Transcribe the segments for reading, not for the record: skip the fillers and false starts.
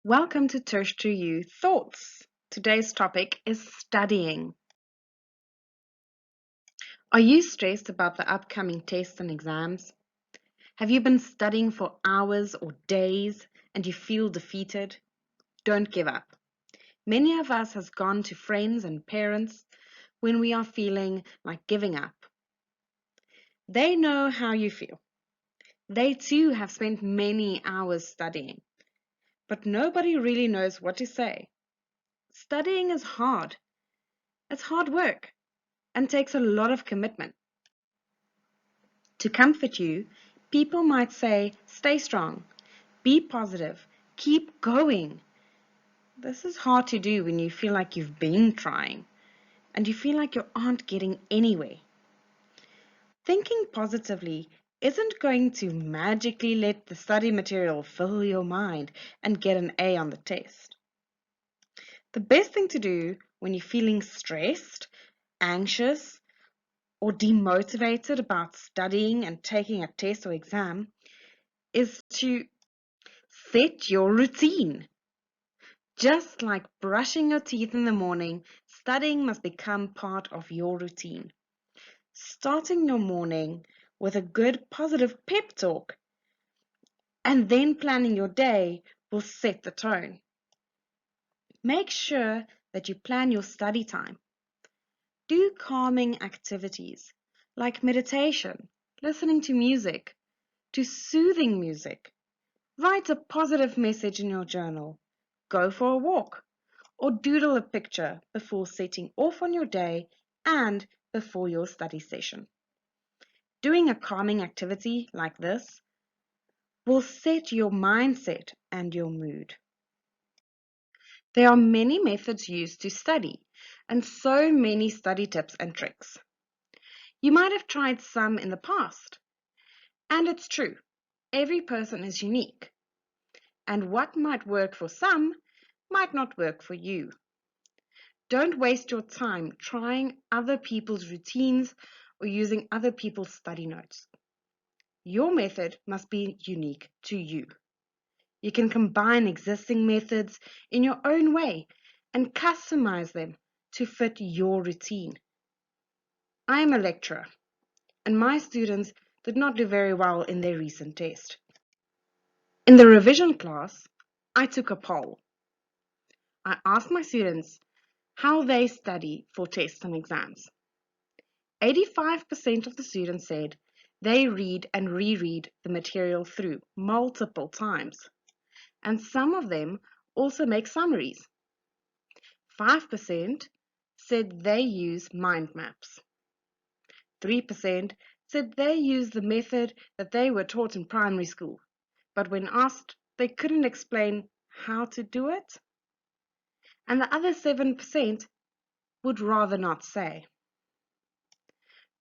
Welcome to T2U Thoughts. Today's topic is studying. Are you stressed about the upcoming tests and exams? Have you been studying for hours or days and you feel defeated? Don't give up. Many of us has gone to friends and parents when we are feeling like giving up. They know how you feel. They too have spent many hours studying, but nobody really knows what to say. Studying is hard. It's hard work and takes a lot of commitment. To comfort you, people might say, stay strong, be positive, keep going. This is hard to do when you feel like you've been trying and you feel like you aren't getting anywhere. Thinking positively isn't going to magically let the study material fill your mind and get an A on the test. The best thing to do when you're feeling stressed, anxious, or demotivated about studying and taking a test or exam is to set your routine. Just like brushing your teeth in the morning, studying must become part of your routine. Starting your morning with a good positive pep talk and then planning your day will set the tone. Make sure that you plan your study time. Do calming activities like meditation, listening to music, to soothing music. Write a positive message in your journal. Go for a walk or doodle a picture before setting off on your day and before your study session. Doing a calming activity like this will set your mindset and your mood. There are many methods used to study and so many study tips and tricks. You might have tried some in the past, and it's true, every person is unique, and what might work for some might not work for you. Don't waste your time trying other people's routines or using other people's study notes. Your method must be unique to you. You can combine existing methods in your own way and customize them to fit your routine. I am a lecturer, and my students did not do very well in their recent test. In the revision class, I took a poll. I asked my students how they study for tests and exams. 85% of the students said they read and reread the material through multiple times, and some of them also make summaries. 5% said they use mind maps. 3% said they use the method that they were taught in primary school, but when asked, they couldn't explain how to do it. And the other 7% would rather not say.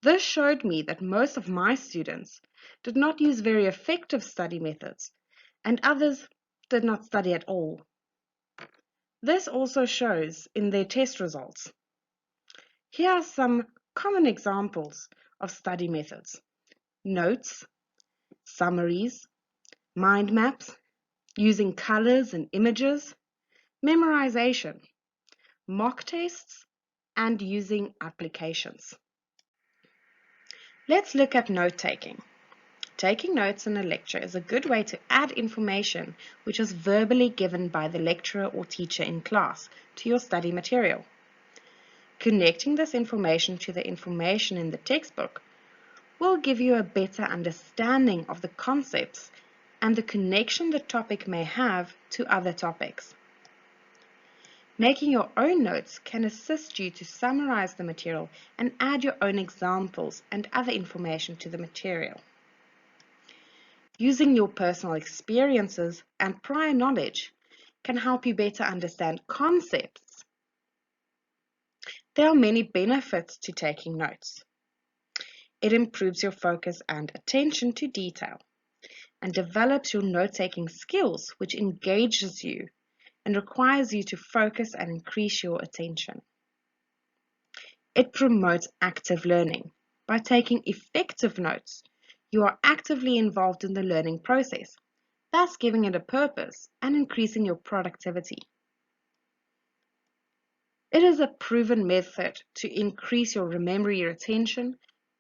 This showed me that most of my students did not use very effective study methods, and others did not study at all. This also shows in their test results. Here are some common examples of study methods: notes, summaries, mind maps, using colors and images, memorization, mock tests, and using applications. Let's look at note-taking. Taking notes in a lecture is a good way to add information which is verbally given by the lecturer or teacher in class to your study material. Connecting this information to the information in the textbook will give you a better understanding of the concepts and the connection the topic may have to other topics. Making your own notes can assist you to summarize the material and add your own examples and other information to the material. Using your personal experiences and prior knowledge can help you better understand concepts. There are many benefits to taking notes. It improves your focus and attention to detail and develops your note-taking skills, which engages you and requires you to focus and increase your attention. It promotes active learning. By taking effective notes, you are actively involved in the learning process. thus giving it a purpose and increasing your productivity. It is a proven method to increase your memory retention,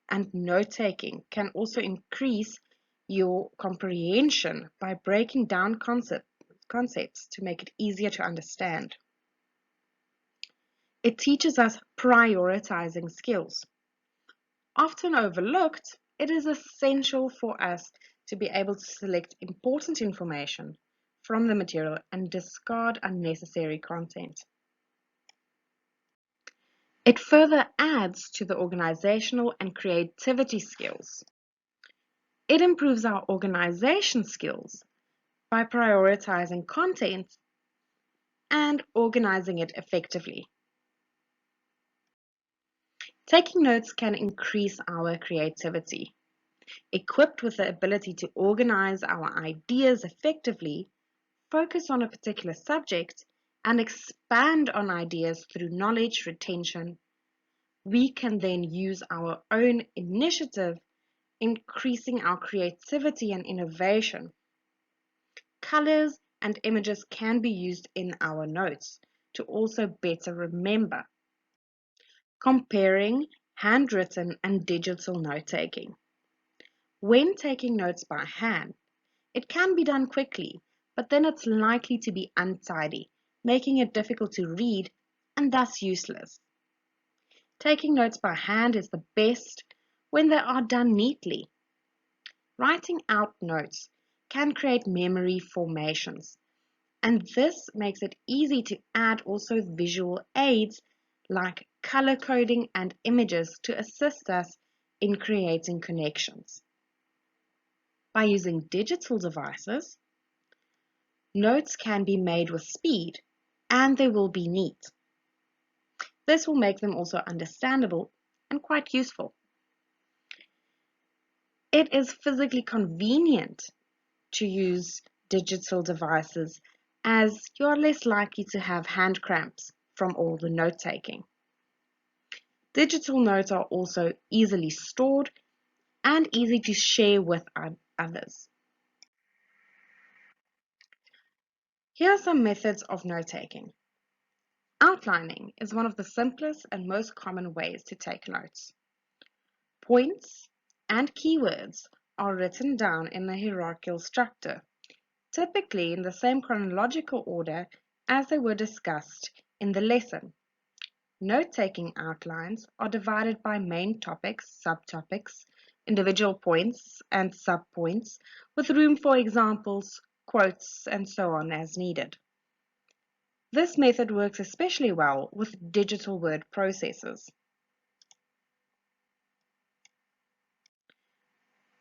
and note-taking can also increase your comprehension by breaking down concepts to make it easier to understand. It teaches us prioritizing skills. Often overlooked, it is essential for us to be able to select important information from the material and discard unnecessary content. It further adds to the organizational and creativity skills. It improves our organization skills by prioritizing content and organizing it effectively. Taking notes can increase our creativity. Equipped with the ability to organize our ideas effectively, focus on a particular subject, and expand on ideas through knowledge retention, we can then use our own initiative, increasing our creativity and innovation. Colors and images can be used in our notes to also better remember. Comparing handwritten and digital note-taking. When taking notes by hand, it can be done quickly, but then it's likely to be untidy, making it difficult to read and thus useless. Taking notes by hand is the best when they are done neatly. Writing out notes can create memory formations, and this makes it easy to add also visual aids like color coding and images to assist us in creating connections. By using digital devices, notes can be made with speed and they will be neat. This will make them also understandable and quite useful. It is physically convenient to use digital devices as you are less likely to have hand cramps from all the note taking. Digital notes are also easily stored and easy to share with others. Here are some methods of note taking. Outlining is one of the simplest and most common ways to take notes. Points and keywords are written down in a hierarchical structure, typically in the same chronological order as they were discussed in the lesson. Note-taking outlines are divided by main topics, subtopics, individual points, and subpoints, with room for examples, quotes, and so on as needed. This method works especially well with digital word processors.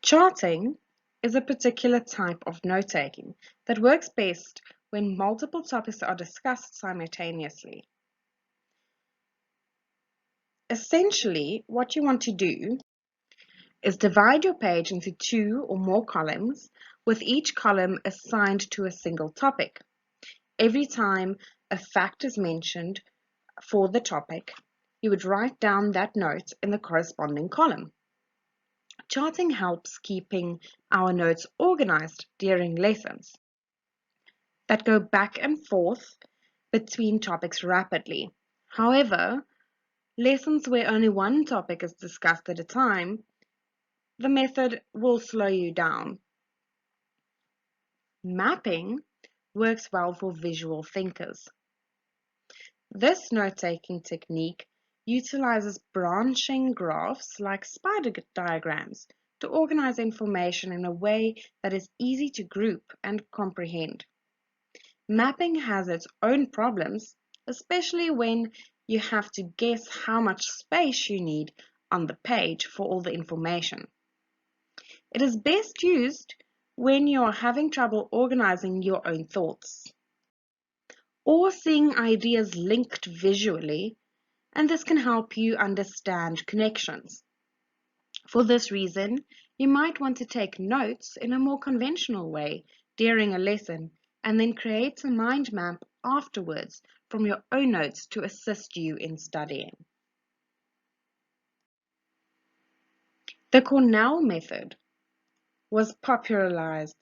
Charting is a particular type of note-taking that works best when multiple topics are discussed simultaneously. Essentially, what you want to do is divide your page into 2 or more columns, with each column assigned to a single topic. Every time a fact is mentioned for the topic, you would write down that note in the corresponding column. Charting helps keeping our notes organized during lessons that go back and forth between topics rapidly. However, lessons where only one topic is discussed at a time, the method will slow you down. Mapping works well for visual thinkers. This note-taking technique utilizes branching graphs like spider diagrams to organize information in a way that is easy to group and comprehend. Mapping has its own problems, especially when you have to guess how much space you need on the page for all the information. It is best used when you are having trouble organizing your own thoughts or seeing ideas linked visually, and this can help you understand connections. For this reason, you might want to take notes in a more conventional way during a lesson and then create a mind map afterwards from your own notes to assist you in studying. The Cornell method was popularized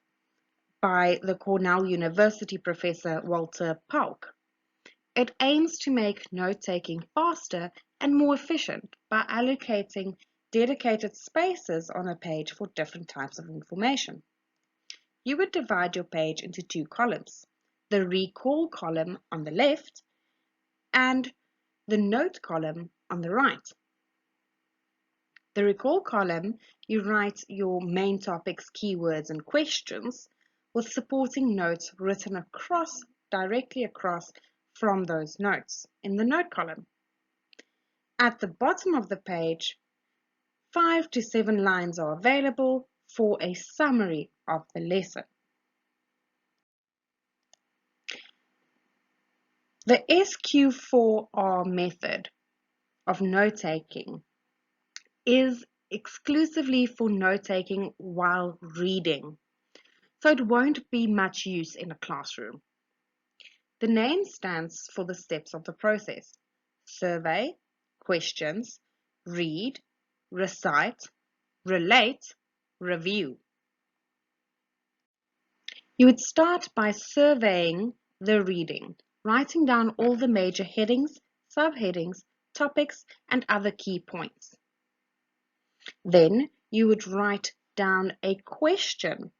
by the Cornell University professor Walter Pauk. It aims to make note-taking faster and more efficient by allocating dedicated spaces on a page for different types of information. You would divide your page into two columns, the recall column on the left and the note column on the right. The recall column, you write your main topics, keywords, and questions with supporting notes written directly across from those notes in the note column. At the bottom of the page, 5 to 7 lines are available for a summary of the lesson. The SQ4R method of note-taking is exclusively for note-taking while reading, so it won't be much use in a classroom. The name stands for the steps of the process: survey, questions, read, recite, relate, review. You would start by surveying the reading, writing down all the major headings, subheadings, topics, and other key points. Then you would write down a question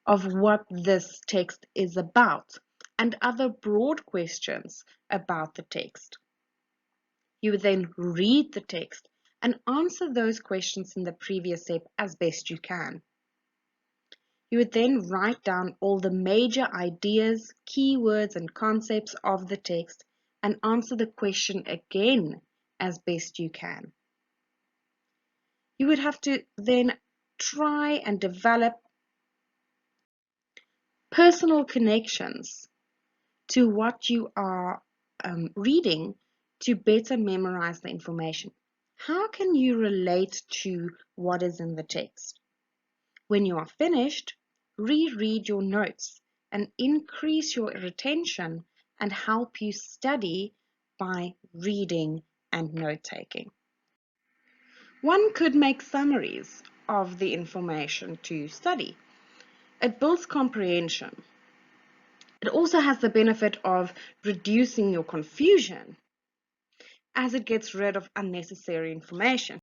of what this text is about and other broad questions about the text. You would then read the text and answer those questions in the previous step as best you can. You would then write down all the major ideas, keywords, and concepts of the text and answer the question again as best you can. You would have to then try and develop personal connections to what you are reading to better memorize the information. How can you relate to what is in the text? When you are finished, reread your notes and increase your retention and help you study by reading and note-taking. One could make summaries of the information to study. It builds comprehension. It also has the benefit of reducing your confusion as it gets rid of unnecessary information.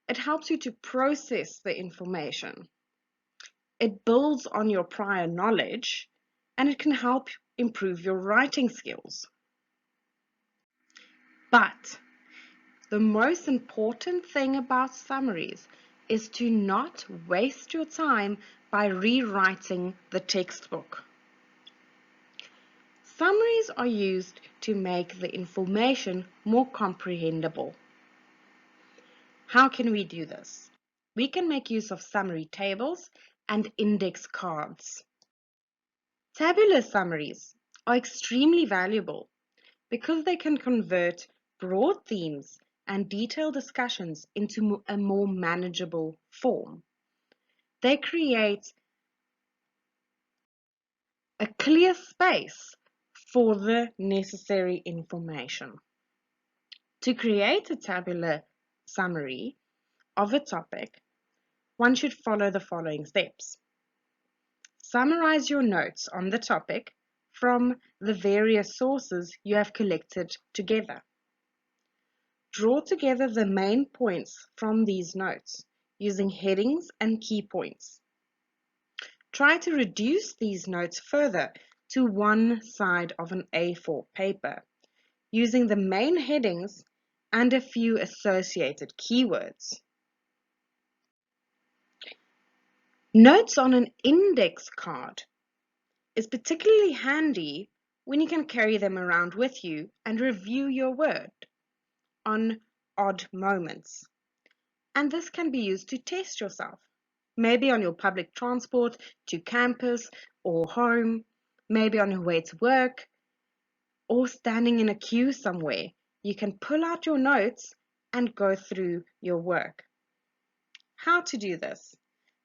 It helps you to process the information. It builds on your prior knowledge, and it can help improve your writing skills. But the most important thing about summaries is to not waste your time by rewriting the textbook. Summaries are used to make the information more comprehensible. How can we do this? We can make use of summary tables and index cards. Tabular summaries are extremely valuable because they can convert broad themes and detailed discussions into a more manageable form. They create a clear space for the necessary information. To create a tabular summary of a topic, one should follow the following steps. Summarize your notes on the topic from the various sources you have collected together. Draw together the main points from these notes using headings and key points. Try to reduce these notes further to one side of an A4 paper using the main headings and a few associated keywords. Notes on an index card is particularly handy when you can carry them around with you and review your work on odd moments. And this can be used to test yourself, maybe on your public transport to campus or home, maybe on your way to work, or standing in a queue somewhere. You can pull out your notes and go through your work. How to do this?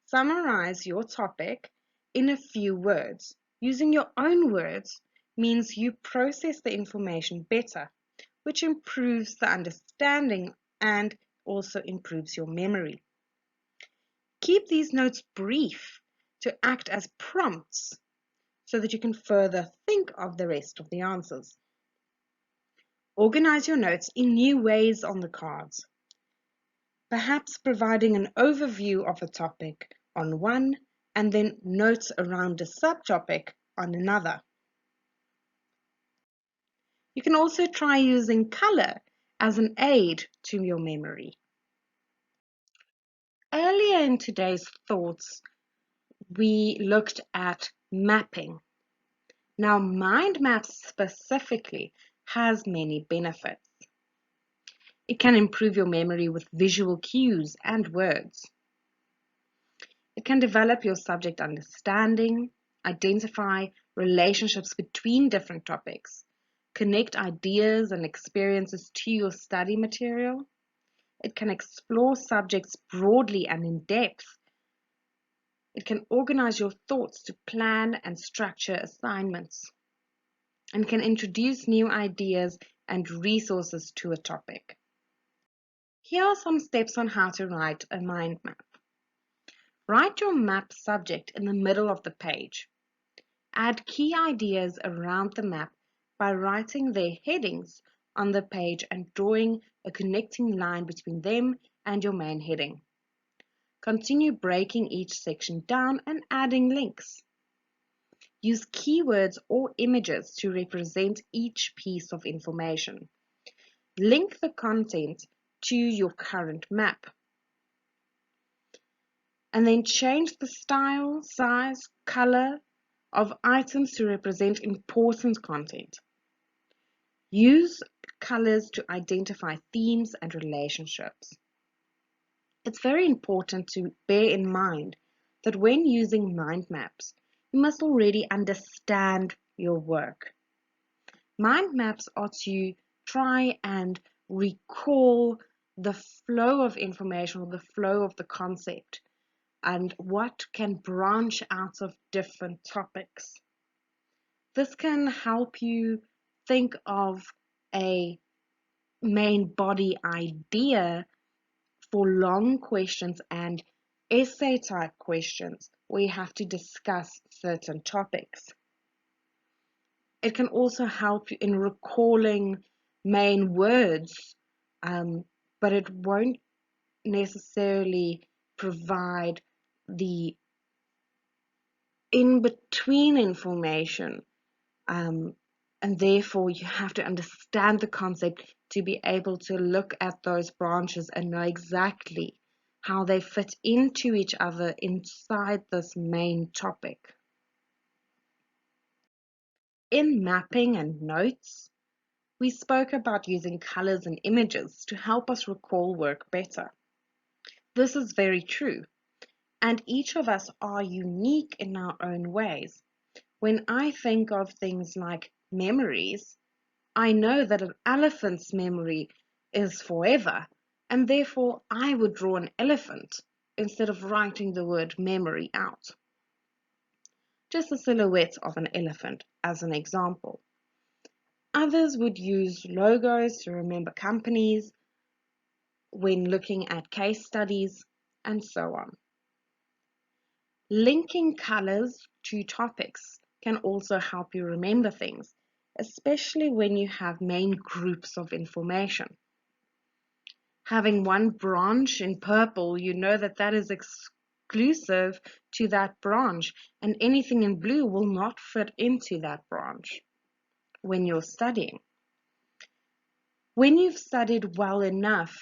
Summarize your topic in a few words. Using your own words means you process the information better, which improves the understanding and also improves your memory. Keep these notes brief to act as prompts so that you can further think of the rest of the answers. Organize your notes in new ways on the cards, perhaps providing an overview of a topic on one and then notes around a subtopic on another. You can also try using color as an aid to your memory. Earlier in today's thoughts, we looked at mapping. Now, mind maps specifically has many benefits. It can improve your memory with visual cues and words. It can develop your subject understanding, identify relationships between different topics, connect ideas and experiences to your study material. It can explore subjects broadly and in depth. It can organize your thoughts to plan and structure assignments, and can introduce new ideas and resources to a topic. Here are some steps on how to write a mind map. Write your map subject in the middle of the page. Add key ideas around the map by writing their headings on the page and drawing a connecting line between them and your main heading. Continue breaking each section down and adding links. Use keywords or images to represent each piece of information. Link the content to your current map. And then change the style, size, color of items to represent important content. Use colors to identify themes and relationships. It's very important to bear in mind that when using mind maps, you must already understand your work. Mind maps are to try and recall the flow of information or the flow of the concept and what can branch out of different topics. This can help you think of a main body idea for long questions and essay type questions where you have to discuss certain topics. It can also help you in recalling main words, but it won't necessarily provide the in-between information, and therefore you have to understand the concept to be able to look at those branches and know exactly how they fit into each other inside this main topic. In mapping and notes, we spoke about using colors and images to help us recall work better. This is very true, and each of us are unique in our own ways. When I think of things like memories, I know that an elephant's memory is forever, and therefore I would draw an elephant instead of writing the word memory out. Just a silhouette of an elephant as an example. Others would use logos to remember companies when looking at case studies, and so on. Linking colors to topics can also help you remember things, especially when you have main groups of information. Having one branch in purple, you know that that is exclusive to that branch, and anything in blue will not fit into that branch when you're studying. When you've studied well enough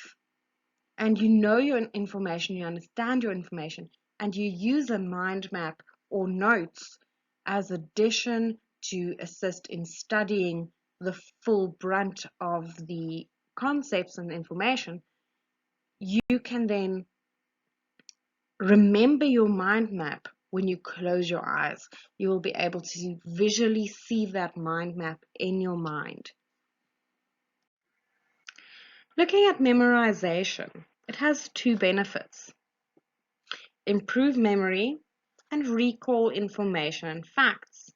and you know your information, you understand your information, and you use a mind map or notes as addition to assist in studying the full brunt of the concepts and information, you can then remember your mind map when you close your eyes. You will be able to visually see that mind map in your mind. Looking at memorization, it has two benefits: improve memory and recall information and facts.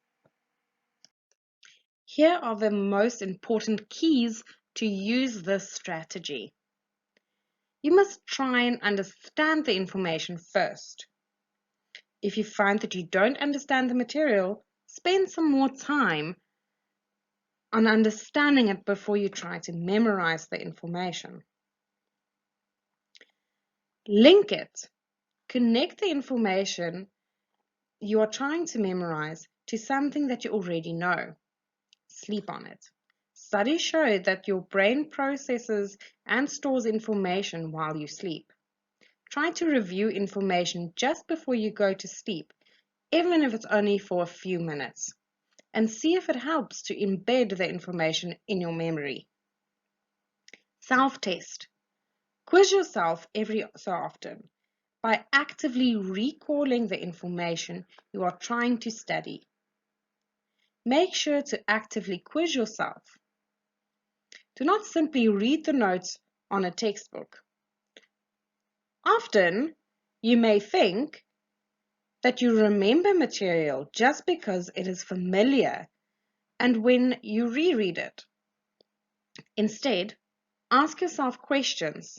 Here are the most important keys to use this strategy. You must try and understand the information first. If you find that you don't understand the material, spend some more time on understanding it before you try to memorize the information. Link it. Connect the information you are trying to memorize to something that you already know. Sleep on it. Studies show that your brain processes and stores information while you sleep. Try to review information just before you go to sleep, even if it's only for a few minutes, and see if it helps to embed the information in your memory. Self-test. Quiz yourself every so often by actively recalling the information you are trying to study. Make sure to actively quiz yourself. Do not simply read the notes on a textbook. Often, you may think that you remember material just because it is familiar and when you reread it. Instead, ask yourself questions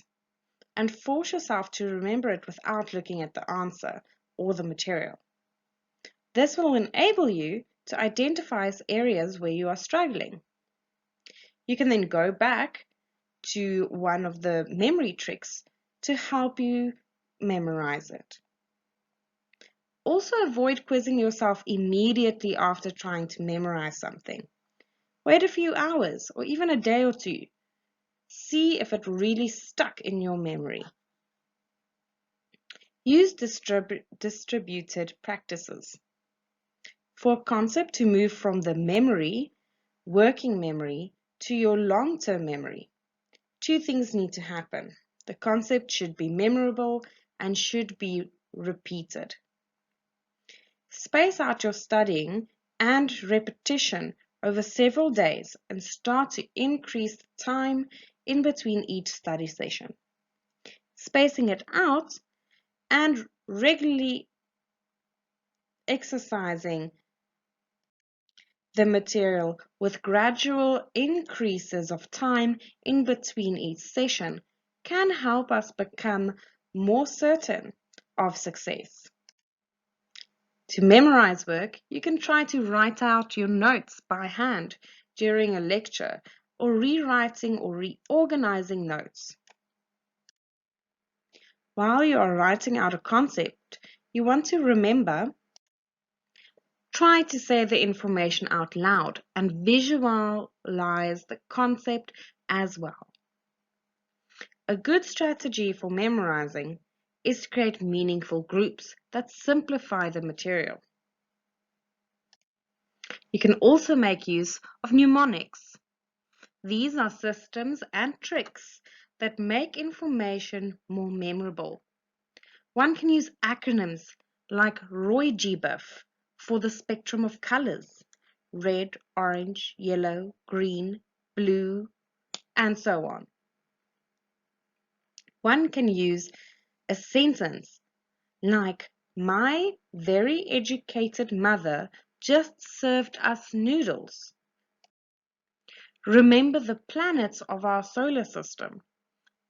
and force yourself to remember it without looking at the answer or the material. This will enable you to identify areas where you are struggling. You can then go back to one of the memory tricks to help you memorize it. Also, avoid quizzing yourself immediately after trying to memorize something. Wait a few hours or even a day or two. See if it really stuck in your memory. Use distributed practices. For a concept to move from the memory, working memory, to your long-term memory, two things need to happen. The concept should be memorable and should be repeated. Space out your studying and repetition over several days and start to increase the time in between each study session. Spacing it out and regularly exercising the material with gradual increases of time in between each session can help us become more certain of success. To memorize work, you can try to write out your notes by hand during a lecture or rewriting or reorganizing notes. While you are writing out a concept you want to remember, try to say the information out loud and visualize the concept as well. A good strategy for memorizing is to create meaningful groups that simplify the material. You can also make use of mnemonics. These are systems and tricks that make information more memorable. One can use acronyms like ROY-GBIF for the spectrum of colors: red, orange, yellow, green, blue, and so on. One can use a sentence like, "My very educated mother just served us noodles." Remember the planets of our solar system.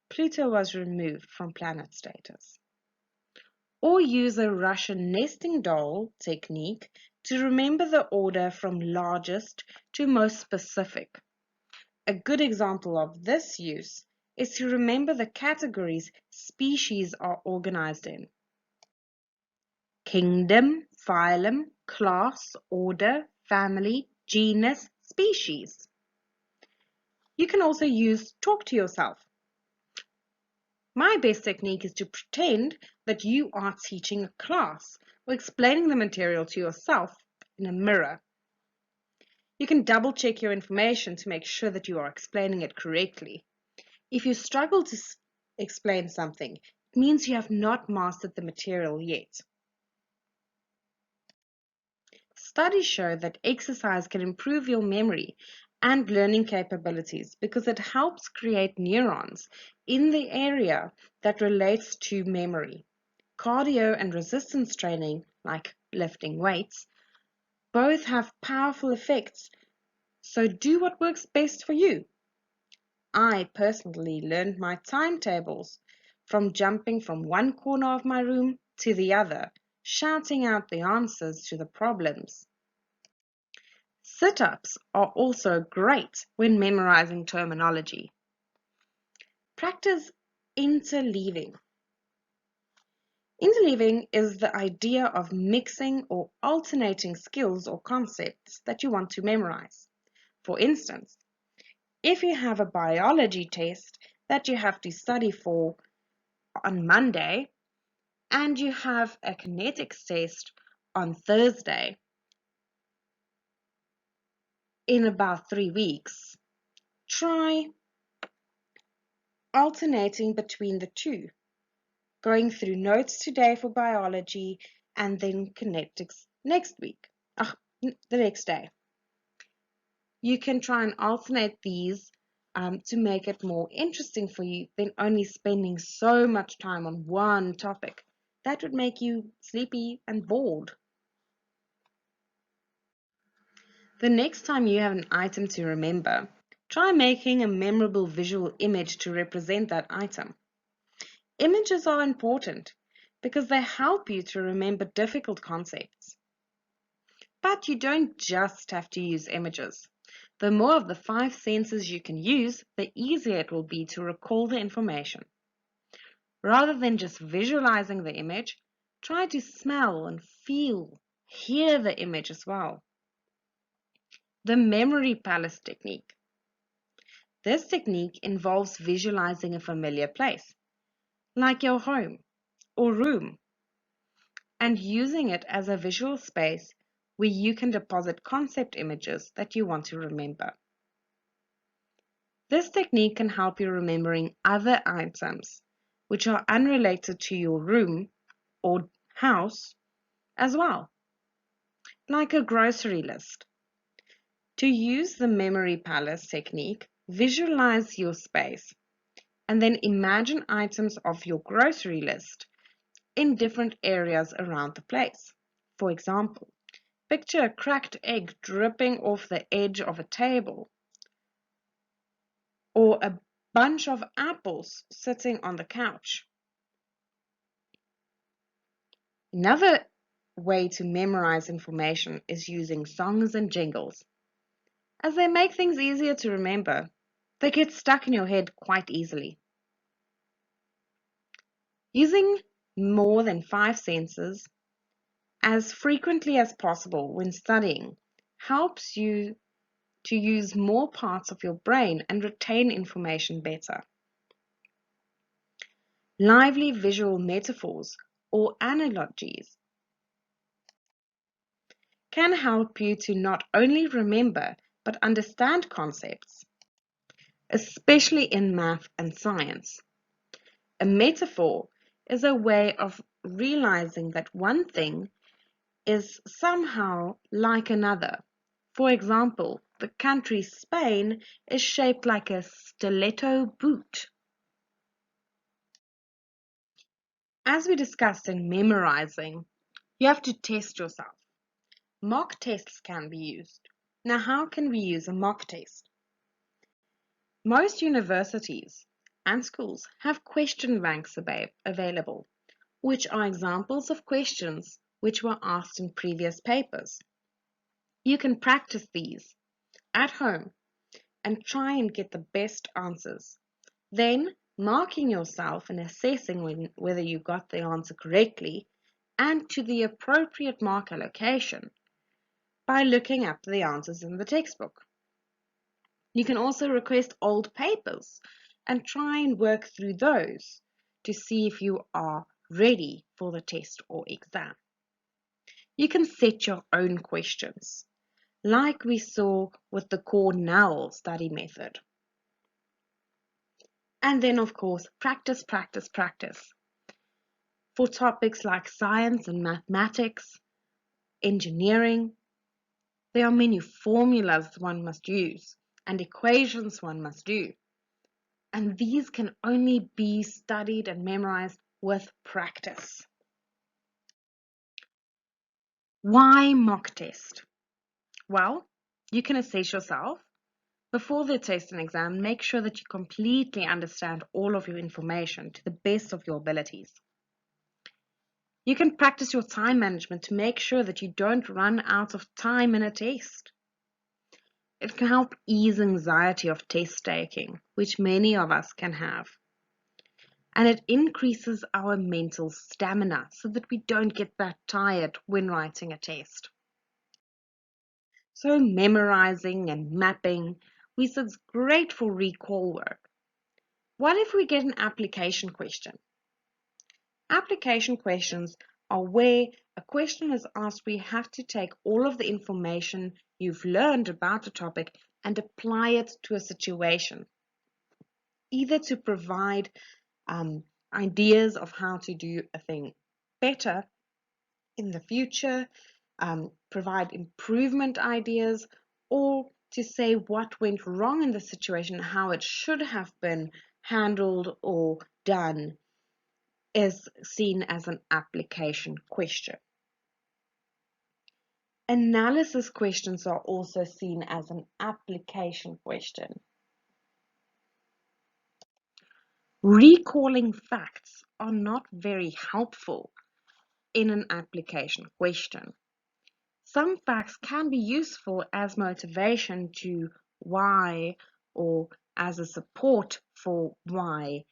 Pluto was removed from planet status. Or use a Russian nesting doll technique to remember the order from largest to most specific. A good example of this use is to remember the categories species are organized in: kingdom, phylum, class, order, family, genus, species. You can also use talk to yourself. My best technique is to pretend that you are teaching a class or explaining the material to yourself in a mirror. You can double check your information to make sure that you are explaining it correctly. If you struggle to explain something, it means you have not mastered the material yet. Studies show that exercise can improve your memory and learning capabilities because it helps create neurons in the area that relates to memory. Cardio and resistance training, like lifting weights, both have powerful effects, so do what works best for you. I personally learned my timetables from jumping from one corner of my room to the other, shouting out the answers to the problems. Sit-ups are also great when memorizing terminology. Practice interleaving. Interleaving is the idea of mixing or alternating skills or concepts that you want to memorize. For instance, if you have a biology test that you have to study for on Monday and you have a kinetics test on Thursday in about 3 weeks, try alternating between the two, going through notes today for biology and then kinetics next week, the next day. You can try and alternate these to make it more interesting for you than only spending so much time on one topic. That would make you sleepy and bored. The next time you have an item to remember, try making a memorable visual image to represent that item. Images are important because they help you to remember difficult concepts. But you don't just have to use images. The more of the 5 senses you can use, the easier it will be to recall the information. Rather than just visualizing the image, try to smell and feel, hear the image as well. The memory palace technique. This technique involves visualizing a familiar place, like your home or room, and using it as a visual space where you can deposit concept images that you want to remember. This technique can help you remembering other items which are unrelated to your room or house as well, like a grocery list. To use the memory palace technique, visualize your space and then imagine items of your grocery list in different areas around the place. For example, picture a cracked egg dripping off the edge of a table, or a bunch of apples sitting on the couch. Another way to memorize information is using songs and jingles, as they make things easier to remember. They get stuck in your head quite easily. Using more than 5 senses as frequently as possible when studying helps you to use more parts of your brain and retain information better. Lively visual metaphors or analogies can help you to not only remember but understand concepts, especially in math and science. A metaphor is a way of realizing that one thing is somehow like another. For example, the country Spain is shaped like a stiletto boot. As we discussed in memorizing, you have to test yourself. Mock tests can be used. Now, how can we use a mock test? Most universities and schools have question banks available, which are examples of questions which were asked in previous papers. You can practice these at home and try and get the best answers. Then, marking yourself and assessing whether you got the answer correctly and to the appropriate mark allocation by looking up the answers in the textbook. You can also request old papers and try and work through those to see if you are ready for the test or exam. You can set your own questions, like we saw with the Cornell study method. And then, of course, practice, practice, practice. For topics like science and mathematics, engineering, there are many formulas one must use and equations one must do. And these can only be studied and memorized with practice. Why mock test? Well, you can assess yourself Before the test and exam, make sure that you completely understand all of your information to the best of your abilities. You can practice your time management to make sure that you don't run out of time in a test. It can help ease anxiety of test taking, which many of us can have. And it increases our mental stamina so that we don't get that tired when writing a test. So memorizing and mapping, we said it's great for recall work. What if we get an application question? Application questions are where a question is asked where you have to take all of the information you've learned about the topic and apply it to a situation, either to provide ideas of how to do a thing better in the future, provide improvement ideas, or to say what went wrong in the situation, how it should have been handled or done, is seen as an application question. Analysis questions are also seen as an application question. Recalling facts are not very helpful in an application question. Some facts can be useful as motivation to why or as a support for why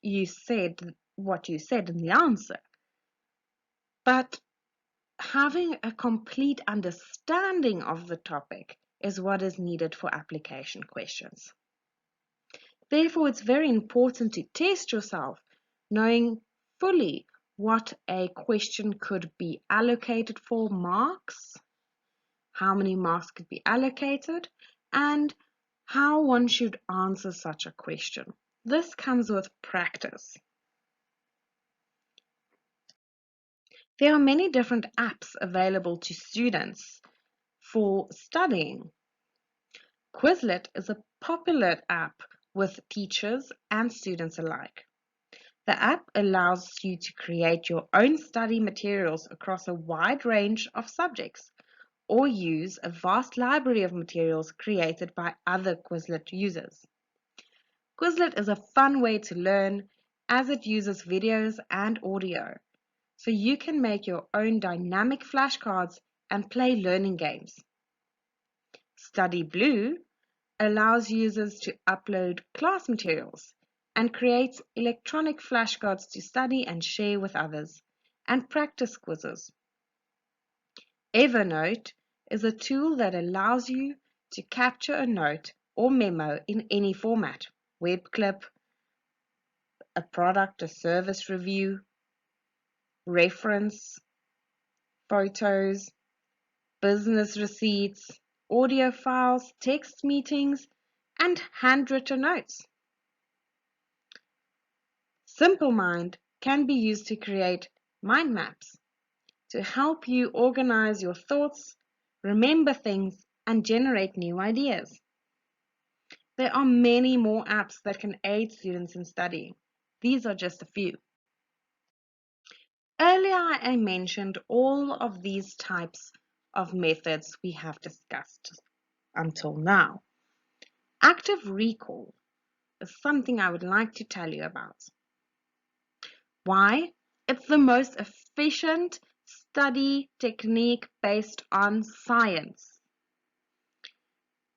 you said what you said in the answer. But having a complete understanding of the topic is what is needed for application questions. Therefore, it's very important to test yourself, knowing fully what a question could be allocated for marks, how many marks could be allocated, and how one should answer such a question. This comes with practice. There are many different apps available to students for studying. Quizlet is a popular app with teachers and students alike. The app allows you to create your own study materials across a wide range of subjects, or use a vast library of materials created by other Quizlet users. Quizlet is a fun way to learn as it uses videos and audio, so you can make your own dynamic flashcards and play learning games. Study Blue allows users to upload class materials and creates electronic flashcards to study and share with others, and practice quizzes. Evernote is a tool that allows you to capture a note or memo in any format: web clip, a product or service review, reference, photos, business receipts, audio files, text meetings, and handwritten notes. Simple Mind can be used to create mind maps to help you organize your thoughts, remember things, and generate new ideas. There are many more apps that can aid students in studying. These are just a few. Earlier, I mentioned all of these types of methods we have discussed until now. Active recall is something I would like to tell you about. Why? It's the most efficient study technique based on science.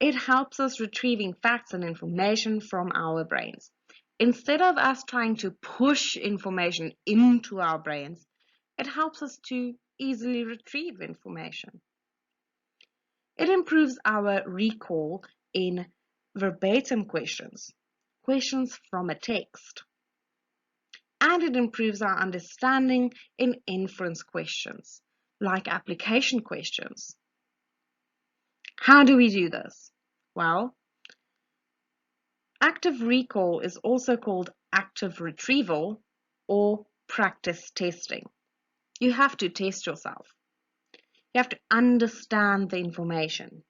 It helps us retrieving facts and information from our brains. Instead of us trying to push information into our brains, it helps us to easily retrieve information. It improves our recall in verbatim questions, questions from a text. And it improves our understanding in inference questions, like application questions. How do we do this? Well, active recall is also called active retrieval or practice testing. You have to test yourself. You have to understand the information.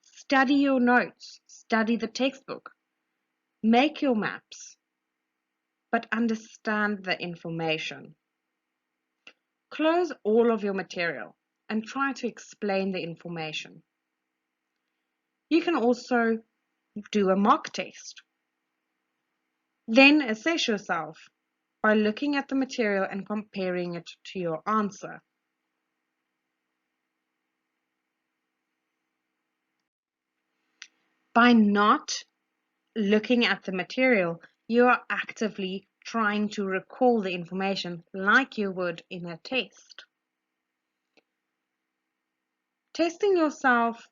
Study your notes, study the textbook, make your maps, but understand the information. Close all of your material and try to explain the information. You can also do a mock test. Then assess yourself by looking at the material and comparing it to your answer. By not looking at the material, you are actively trying to recall the information like you would in a test. Testing yourself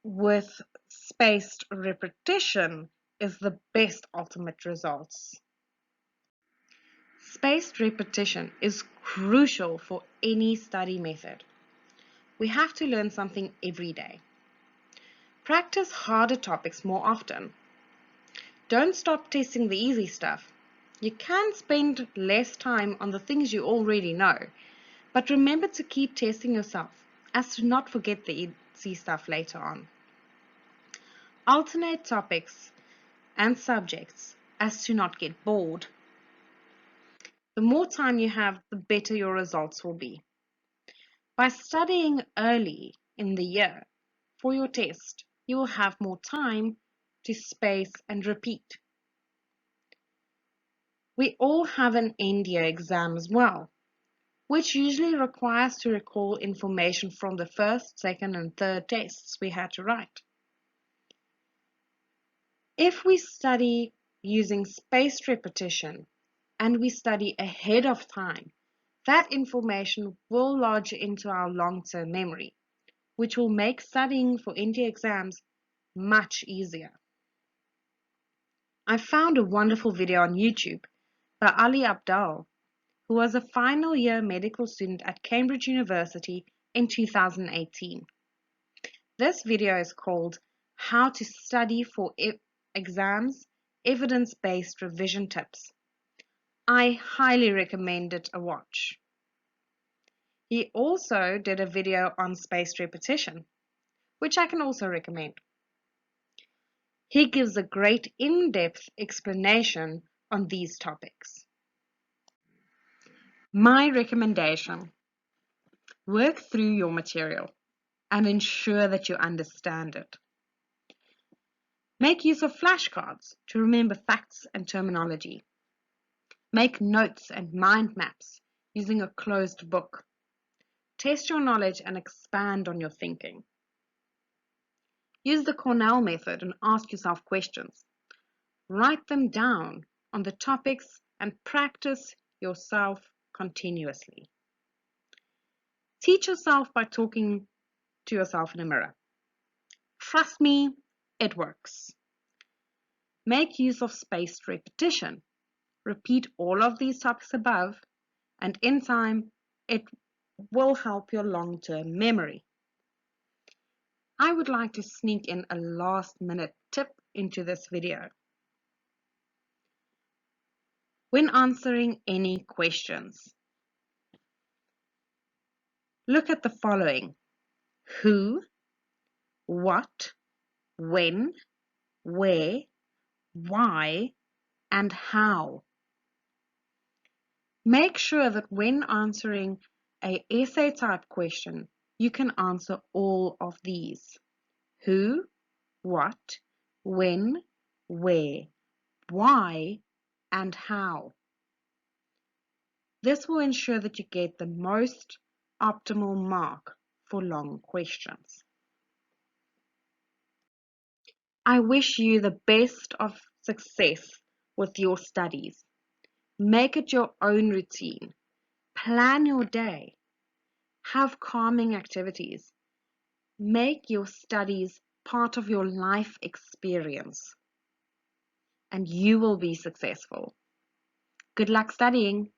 with spaced repetition is the best ultimate results. Spaced repetition is crucial for any study method. We have to learn something every day. Practice harder topics more often. Don't stop testing the easy stuff. You can spend less time on the things you already know, but remember to keep testing yourself as to not forget the easy stuff later on. Alternate topics and subjects as to not get bored. The more time you have, the better your results will be. By studying early in the year for your test, you will have more time to space and repeat. We all have an end-year exam as well, which usually requires to recall information from the first, second, and third tests we had to write. If we study using spaced repetition and we study ahead of time, that information will lodge into our long-term memory, which will make studying for end-year exams much easier. I found a wonderful video on YouTube by Ali Abdal, who was a final year medical student at Cambridge University in 2018. This video is called How to Study for Exams, Evidence-Based Revision Tips. I highly recommend it a watch. He also did a video on spaced repetition, which I can also recommend. He gives a great in-depth explanation on these topics. My recommendation: work through your material and ensure that you understand it. Make use of flashcards to remember facts and terminology. Make notes and mind maps using a closed book. Test your knowledge and expand on your thinking. Use the Cornell method and ask yourself questions. Write them down on the topics and practice yourself continuously. Teach yourself by talking to yourself in a mirror. Trust me, it works. Make use of spaced repetition. Repeat all of these topics above, and in time, it will help your long-term memory. I would like to sneak in a last-minute tip into this video. When answering any questions, look at the following: who, what, when, where, why, and how. Make sure that when answering an essay type question, you can answer all of these: who, what, when, where, why, and how. This will ensure that you get the most optimal mark for long questions. I wish you the best of success with your studies. Make it your own routine. Plan your day. Have calming activities. Make your studies part of your life experience, and you will be successful. Good luck studying.